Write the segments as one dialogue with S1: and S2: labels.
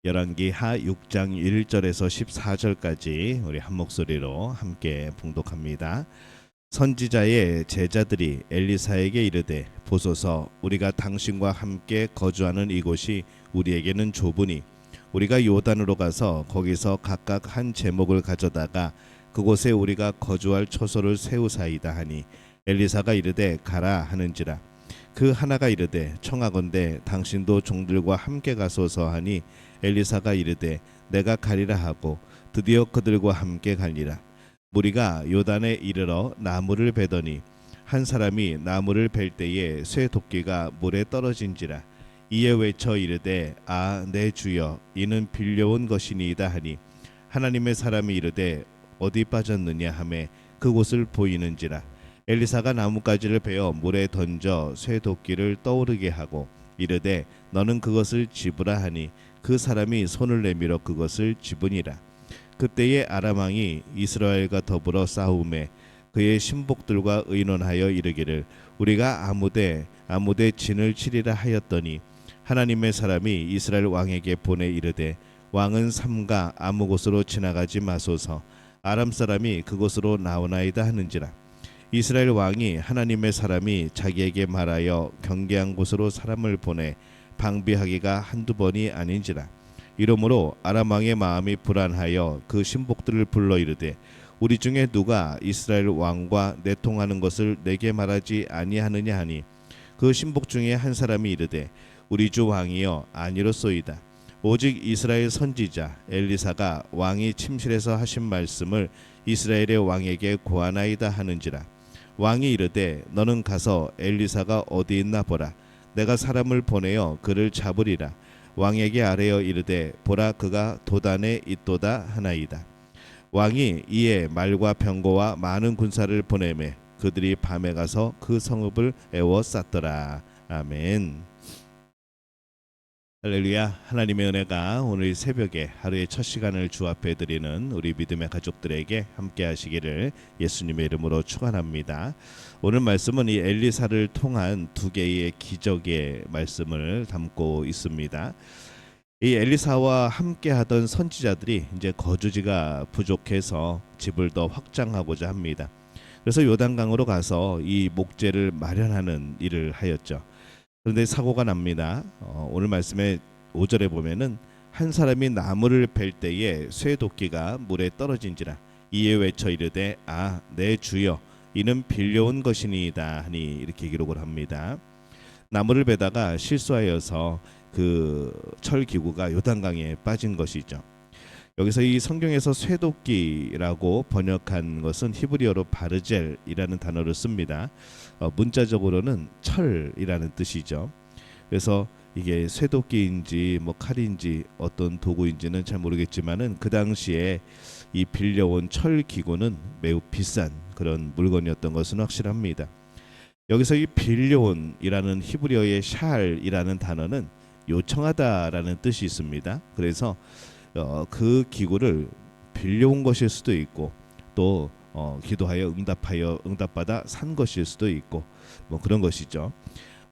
S1: 열왕기하 6장 1절에서 14절까지 우리 한 목소리로 함께 봉독합니다. 선지자의 제자들이 엘리사에게 이르되 보소서 우리가 당신과 함께 거주하는 이곳이 우리에게는 좁으니 우리가 요단으로 가서 거기서 각각 한 제목을 가져다가 그곳에 우리가 거주할 처소를 세우사이다 하니 엘리사가 이르되 가라 하는지라. 그 하나가 이르되 청하건대 당신도 종들과 함께 가소서 하니 엘리사가 이르되 내가 가리라 하고 드디어 그들과 함께 가니라. 무리가 요단에 이르러 나무를 베더니 한 사람이 나무를 벨 때에 쇠 도끼가 물에 떨어진지라. 이에 외쳐 이르되 아 내 주여 이는 빌려온 것이니이다 하니 하나님의 사람이 이르되 어디 빠졌느냐 하매 그곳을 보이는지라. 엘리사가 나뭇가지를 베어 물에 던져 쇠 도끼를 떠오르게 하고 이르되 너는 그것을 집으라 하니 그 사람이 손을 내밀어 그것을 집으니라. 그때에 아람 왕이 이스라엘과 더불어 싸움에 그의 신복들과 의논하여 이르기를 우리가 아무데 진을 치리라 하였더니 하나님의 사람이 이스라엘 왕에게 보내 이르되 왕은 삼가 아무 곳으로 지나가지 마소서 아람 사람이 그곳으로 나오나이다 하는지라. 이스라엘 왕이 하나님의 사람이 자기에게 말하여 경계한 곳으로 사람을 보내 방비하기가 한두 번이 아닌지라. 이러므로 아람 왕의 마음이 불안하여 그 신복들을 불러 이르되 우리 중에 누가 이스라엘 왕과 내통하는 것을 내게 말하지 아니하느냐 하니 그 신복 중에 한 사람이 이르되 우리 주 왕이여 아니로소이다. 오직 이스라엘 선지자 엘리사가 왕이 침실에서 하신 말씀을 이스라엘의 왕에게 고하나이다 하는지라. 왕이 이르되 너는 가서 엘리사가 어디 있나 보라. 내가 사람을 보내어 그를 잡으리라. 왕에게 아뢰어 이르되 보라 그가 도단에 있도다 하나이다. 왕이 이에 말과 병거와 많은 군사를 보내매 그들이 밤에 가서 그 성읍을 에워쌌더라. 아멘. 할렐루야. 하나님의 은혜가 오늘 새벽에 하루의 첫 시간을 주 앞에 드리는 우리 믿음의 가족들에게 함께 하시기를 예수님의 이름으로 축원합니다. 오늘 말씀은 이 엘리사를 통한 두 개의 기적의 말씀을 담고 있습니다. 이 엘리사와 함께 하던 선지자들이 이제 거주지가 부족해서 집을 더 확장하고자 합니다. 그래서 요단강으로 가서 이 목재를 마련하는 일을 하였죠. 그런데 사고가 납니다. 오늘 말씀의 5절에 보면은 한 사람이 나무를 벨 때에 쇠 도끼가 물에 떨어진지라. 이에 외쳐 이르되 아 내 주여 이는 빌려온 것이니이다 하니 이렇게 기록을 합니다. 나무를 베다가 실수하여서 그 철기구가 요단강에 빠진 것이죠. 여기서 이 성경에서 쇠도끼라고 번역한 것은 히브리어로 바르젤이라는 단어를 씁니다. 문자적으로는 철이라는 뜻이죠. 그래서 이게 쇠도끼인지 뭐 칼인지 어떤 도구인지는 잘 모르겠지만은 그 당시에 이 빌려온 철 기구는 매우 비싼 그런 물건이었던 것은 확실합니다. 여기서 이 빌려온이라는 히브리어의 샬이라는 단어는 요청하다라는 뜻이 있습니다. 그래서 그 기구를 빌려온 것일 수도 있고 또 기도하여 응답받아 산 것일 수도 있고 뭐 그런 것이죠.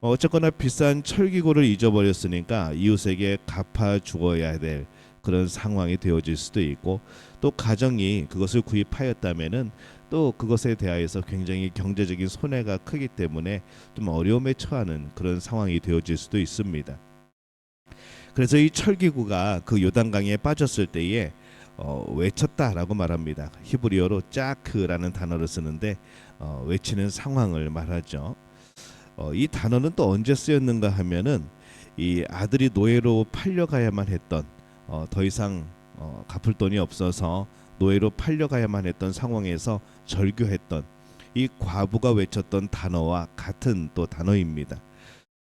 S1: 어쨌거나 비싼 철기구를 잊어버렸으니까 이웃에게 갚아 주어야 될 그런 상황이 되어질 수도 있고 또 가정이 그것을 구입하였다면은 또 그것에 대하여서 굉장히 경제적인 손해가 크기 때문에 좀 어려움에 처하는 그런 상황이 되어질 수도 있습니다. 그래서 이 철기구가 그 요단강에 빠졌을 때에 외쳤다라고 말합니다. 히브리어로 짜크라는 단어를 쓰는데 외치는 상황을 말하죠. 이 단어는 또 언제 쓰였는가 하면은 이 아들이 노예로 팔려가야만 했던 더 이상 갚을 돈이 없어서 노예로 팔려가야만 했던 상황에서 절규했던 이 과부가 외쳤던 단어와 같은 또 단어입니다.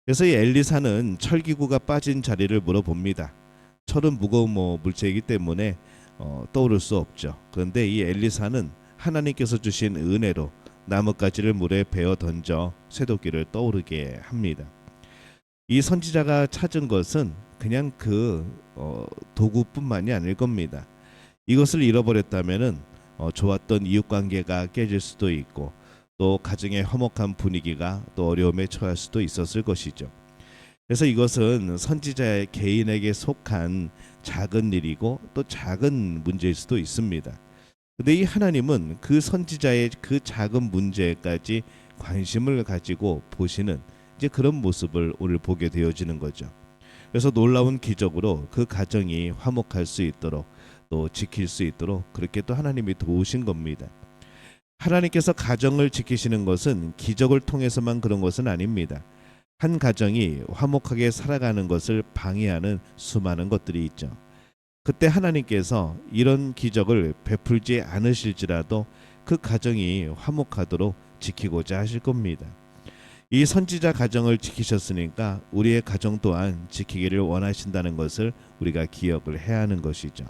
S1: 그래서 이 엘리사는 철기구가 빠진 자리를 물어봅니다. 철은 무거운 물체이기 때문에 떠오를 수 없죠. 그런데 이 엘리사는 하나님께서 주신 은혜로 나뭇가지를 물에 베어 던져 쇠도끼를 떠오르게 합니다. 이 선지자가 찾은 것은 그냥 그 도구뿐만이 아닐 겁니다. 이것을 잃어버렸다면은 좋았던 이웃관계가 깨질 수도 있고 또 가정의 화목한 분위기가 또 어려움에 처할 수도 있었을 것이죠. 그래서 이것은 선지자의 개인에게 속한 작은 일이고 또 작은 문제일 수도 있습니다. 근데 이 하나님은 그 선지자의 그 작은 문제까지 관심을 가지고 보시는 이제 그런 모습을 오늘 보게 되어지는 거죠. 그래서 놀라운 기적으로 그 가정이 화목할 수 있도록 또 지킬 수 있도록 그렇게 또 하나님이 도우신 겁니다. 하나님께서 가정을 지키시는 것은 기적을 통해서만 그런 것은 아닙니다. 한 가정이 화목하게 살아가는 것을 방해하는 수많은 것들이 있죠. 그때 하나님께서 이런 기적을 베풀지 않으실지라도 그 가정이 화목하도록 지키고자 하실 겁니다. 이 선지자 가정을 지키셨으니까 우리의 가정 또한 지키기를 원하신다는 것을 우리가 기억을 해야 하는 것이죠.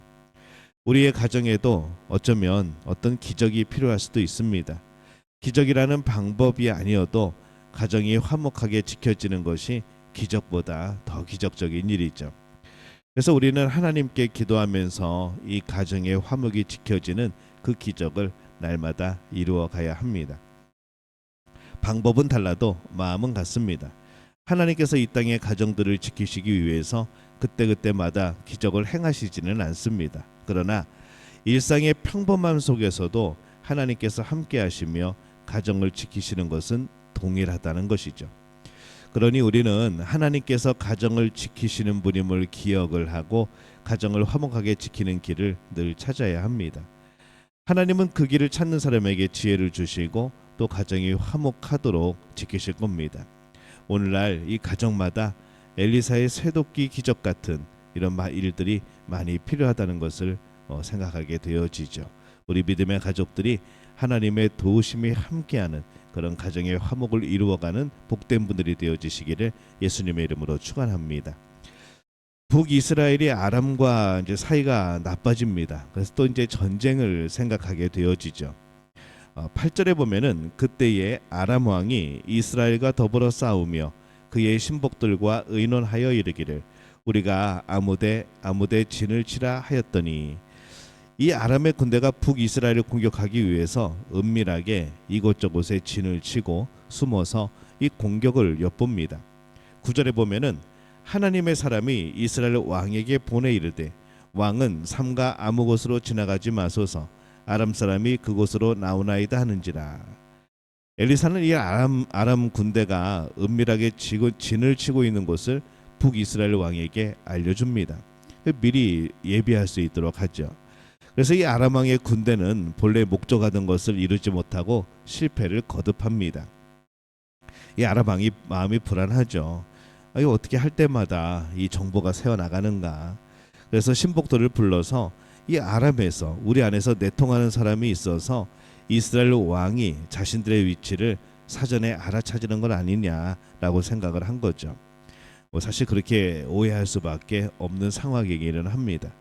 S1: 우리의 가정에도 어쩌면 어떤 기적이 필요할 수도 있습니다. 기적이라는 방법이 아니어도 가정이 화목하게 지켜지는 것이 기적보다 더 기적적인 일이죠. 그래서 우리는 하나님께 기도하면서 이 가정의 화목이 지켜지는 그 기적을 날마다 이루어 가야 합니다. 방법은 달라도 마음은 같습니다. 하나님께서 이 땅의 가정들을 지키시기 위해서 그때그때마다 기적을 행하시지는 않습니다. 그러나 일상의 평범함 속에서도 하나님께서 함께 하시며 가정을 지키시는 것은 동일하다는 것이죠. 그러니 우리는 하나님께서 가정을 지키시는 분임을 기억을 하고 가정을 화목하게 지키는 길을 늘 찾아야 합니다. 하나님은 그 길을 찾는 사람에게 지혜를 주시고 또 가정이 화목하도록 지키실 겁니다. 오늘날 이 가정마다 엘리사의 쇠도끼 기적 같은 이런 일들이 많이 필요하다는 것을 생각하게 되어지죠. 우리 믿음의 가족들이 하나님의 도우심이 함께하는 그런 가정의 화목을 이루어가는 복된 분들이 되어지시기를 예수님의 이름으로 축원합니다. 북이스라엘이 아람과 이제 사이가 나빠집니다. 그래서 또 이제 전쟁을 생각하게 되어지죠. 8절에 보면은 그때에 아람 왕이 이스라엘과 더불어 싸우며 그의 신복들과 의논하여 이르기를 우리가 아무데 진을 치라 하였더니 이 아람의 군대가 북이스라엘을 공격하기 위해서 은밀하게 이곳저곳에 진을 치고 숨어서 이 공격을 엿봅니다. 9절에 보면은 하나님의 사람이 이스라엘 왕에게 보내 이르되 왕은 삼가 아무 곳으로 지나가지 마소서 아람 사람이 그곳으로 나오나이다 하는지라. 엘리사는 이 아람 군대가 은밀하게 진을 치고 있는 곳을 북이스라엘 왕에게 알려줍니다. 미리 예비할 수 있도록 하죠. 그래서 이 아람 왕의 군대는 본래 목적하던 것을 이루지 못하고 실패를 거듭합니다. 이 아람 왕이 마음이 불안하죠. 이거 어떻게 할 때마다 이 정보가 새어 나가는가. 그래서 신복들을 불러서 이 아람에서 우리 안에서 내통하는 사람이 있어서 이스라엘 왕이 자신들의 위치를 사전에 알아차지는 건 아니냐라고 생각을 한 거죠. 사실 그렇게 오해할 수밖에 없는 상황이기는 합니다.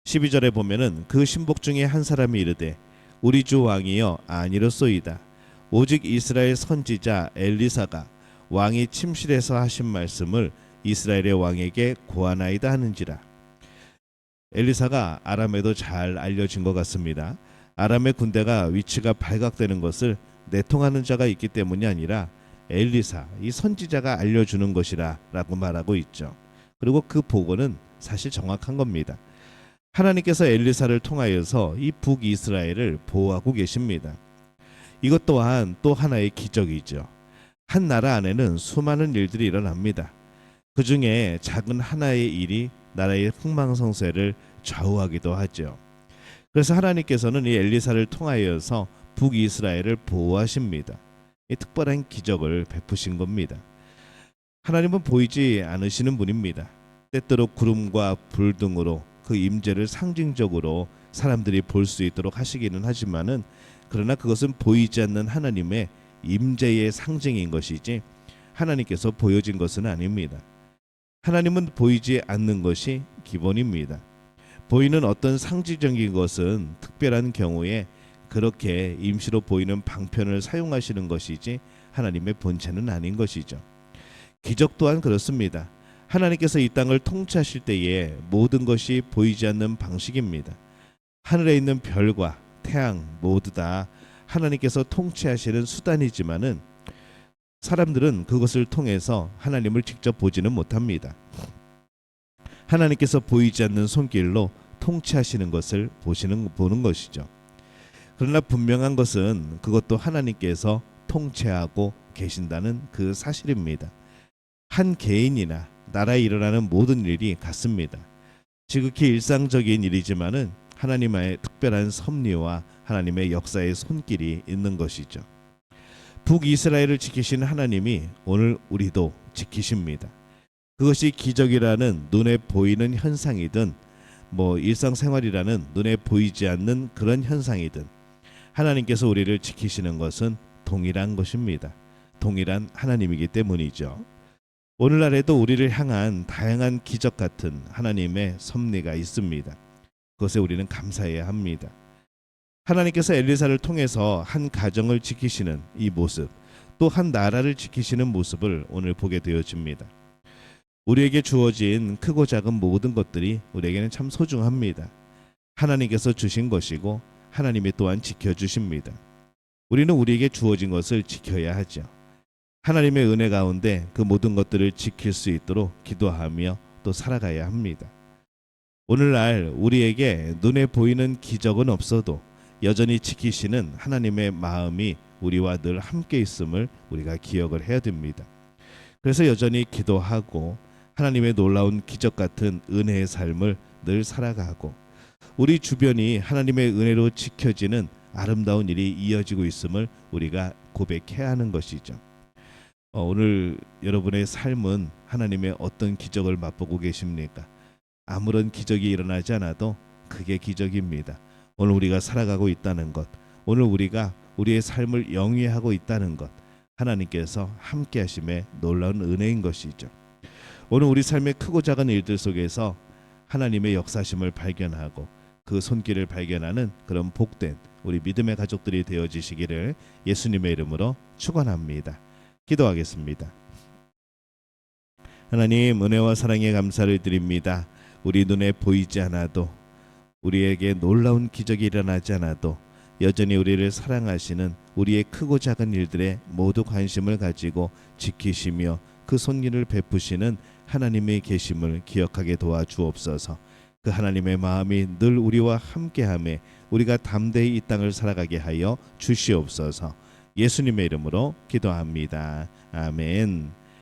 S1: 12절에 보면은 그 신복 중에 한 사람이 이르되 우리 주 왕이여 아니로소이다. 오직 이스라엘 선지자 엘리사가 왕이 침실에서 하신 말씀을 이스라엘의 왕에게 고하나이다 하는지라. 엘리사가 아람에도 잘 알려진 것 같습니다. 아람의 군대가 위치가 발각되는 것을 내통하는 자가 있기 때문이 아니라 엘리사 이 선지자가 알려주는 것이라 라고 말하고 있죠. 그리고 그 보고는 사실 정확한 겁니다. 하나님께서 엘리사를 통하여서 이 북이스라엘을 보호하고 계십니다. 이것 또한 또 하나의 기적이죠. 한 나라 안에는 수많은 일들이 일어납니다. 그 중에 작은 하나의 일이 나라의 흥망성쇠를 좌우하기도 하죠. 그래서 하나님께서는 이 엘리사를 통하여서 북이스라엘을 보호하십니다. 이 특별한 기적을 베푸신 겁니다. 하나님은 보이지 않으시는 분입니다. 때때로 구름과 불 등으로 그 임재를 상징적으로 사람들이 볼 수 있도록 하시기는 하지만은 그러나 그것은 보이지 않는 하나님의 임재의 상징인 것이지 하나님께서 보여진 것은 아닙니다. 하나님은 보이지 않는 것이 기본입니다. 보이는 어떤 상징적인 것은 특별한 경우에 그렇게 임시로 보이는 방편을 사용하시는 것이지 하나님의 본체는 아닌 것이죠. 기적 또한 그렇습니다. 하나님께서 이 땅을 통치하실 때에 모든 것이 보이지 않는 방식입니다. 하늘에 있는 별과 태양 모두 다 하나님께서 통치하시는 수단이지만은 사람들은 그것을 통해서 하나님을 직접 보지는 못합니다. 하나님께서 보이지 않는 손길로 통치하시는 것을 보는 것이죠. 그러나 분명한 것은 그것도 하나님께서 통치하고 계신다는 그 사실입니다. 한 개인이나 나라에 일어나는 모든 일이 같습니다. 지극히 일상적인 일이지만은 하나님의 특별한 섭리와 하나님의 역사의 손길이 있는 것이죠. 북이스라엘을 지키신 하나님이 오늘 우리도 지키십니다. 그것이 기적이라는 눈에 보이는 현상이든 일상생활이라는 눈에 보이지 않는 그런 현상이든 하나님께서 우리를 지키시는 것은 동일한 것입니다. 동일한 하나님이기 때문이죠. 오늘날에도 우리를 향한 다양한 기적 같은 하나님의 섭리가 있습니다. 그것에 우리는 감사해야 합니다. 하나님께서 엘리사를 통해서 한 가정을 지키시는 이 모습, 또 한 나라를 지키시는 모습을 오늘 보게 되어집니다. 우리에게 주어진 크고 작은 모든 것들이 우리에게는 참 소중합니다. 하나님께서 주신 것이고 하나님이 또한 지켜주십니다. 우리는 우리에게 주어진 것을 지켜야 하죠. 하나님의 은혜 가운데 그 모든 것들을 지킬 수 있도록 기도하며 또 살아가야 합니다. 오늘날 우리에게 눈에 보이는 기적은 없어도 여전히 지키시는 하나님의 마음이 우리와 늘 함께 있음을 우리가 기억을 해야 됩니다. 그래서 여전히 기도하고 하나님의 놀라운 기적 같은 은혜의 삶을 늘 살아가고 우리 주변이 하나님의 은혜로 지켜지는 아름다운 일이 이어지고 있음을 우리가 고백해야 하는 것이죠. 오늘 여러분의 삶은 하나님의 어떤 기적을 맛보고 계십니까? 아무런 기적이 일어나지 않아도 그게 기적입니다. 오늘 우리가 살아가고 있다는 것, 오늘 우리가 우리의 삶을 영위하고 있다는 것, 하나님께서 함께 하심의 놀라운 은혜인 것이죠. 오늘 우리 삶의 크고 작은 일들 속에서 하나님의 역사심을 발견하고 그 손길을 발견하는 그런 복된 우리 믿음의 가족들이 되어지시기를 예수님의 이름으로 축원합니다. 기도하겠습니다. 하나님, 은혜와 사랑에 감사를 드립니다. 우리 눈에 보이지 않아도, 우리에게 놀라운 기적이 일어나지 않아도 여전히 우리를 사랑하시는 우리의 크고 작은 일들에 모두 관심을 가지고 지키시며 그 손길을 베푸시는 하나님의 계심을 기억하게 도와주옵소서. 그 하나님의 마음이 늘 우리와 함께하며 우리가 담대히 이 땅을 살아가게 하여 주시옵소서. 예수님의 이름으로 기도합니다. 아멘.